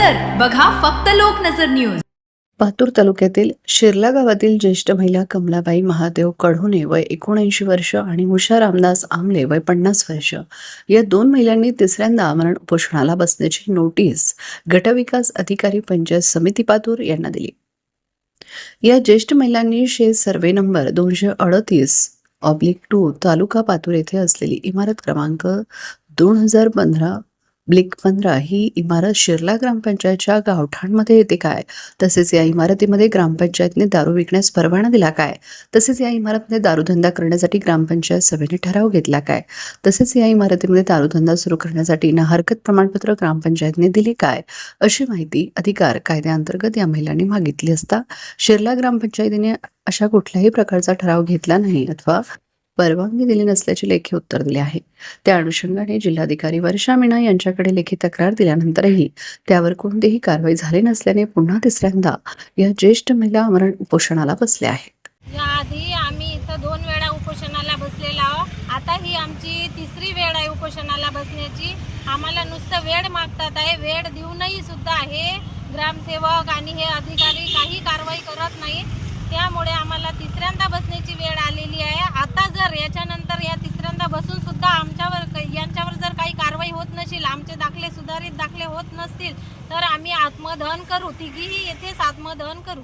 नजर बघा फक्त लोकनजर न्यूज। पातूर तालुक्यातील शिरला गावातील ज्येष्ठ महिला कमलाबाई महादेव कढोणे वय 79 वर्ष आणि उषा रामदास आमले वय 50 वर्ष या दोन महिलांनी तिसऱ्यांदा आमरण उपोषणाला बसण्याची नोटीस गटविकास अधिकारी पंचायत समिती पातूर यांना दिली। या ज्येष्ठ महिलांनी सर्वे नंबर 238/2 तालुका पातूर येथे असलेली इमारत क्रमांक 2015/15 ही इमारत शिरला ग्रामपंचायतच्या गावठाणमध्ये येते काय, तसेच या इमारतीमध्ये ग्रामपंचायतने दारू विकण्यास परवाना दिला काय, तसेच या इमारतीमध्ये दारूधंदा करण्यासाठी ग्रामपंचायत सभेने ठराव घेतला काय, तसेच या इमारतीमध्ये दारूधंदा सुरू करण्यासाठी ना हरकत प्रमाणपत्र ग्रामपंचायतने दिले काय, अशी माहिती अधिकार कायद्याअंतर्गत या महिलांनी मागितली असता शिरला ग्रामपंचायतीने अशा कुठल्याही प्रकारचा ठराव घेतला नाही अथवा परवानगी दिली नसल्याचे लेखी उत्तर दिले आहे। त्या अनुषंगाने जिल्हाधिकारी वर्षा मीना यांच्याकडे लेखी तक्रार दिल्यानंतरही त्यावर कोणतीही कारवाई झाली नसल्याने पुन्हा तिसऱ्यांदा या ज्येष्ठ महिला आमरण उपोषणाला बसल्या आहेत। याआधी आम्ही इथं 2 वेळा उपोषणाला बसलेलो आहोत। आता ही आमची तिसरी वेळ आहे उपोषणाला बसण्याची। आम्हाला नुसतं वेळ मागतात आहे, वेळ देऊनही सुद्धा हे ग्रामसेवक आणि हे अधिकारी काही कारवाई करत नाही। त्यामुळे आम्हाला तिसऱ्यांदा बसण्याची वेळ आलेली आहे। आता जर याच्यानंतर या तिसऱ्यांदा बसून सुद्धा यांच्यावर जर काही कारवाई होत नसेल, आमचे दाखले सुधारित दाखले होत नसतील, तर आम्ही आत्मदहन करू, तिघीही येथेच आत्मदहन करू।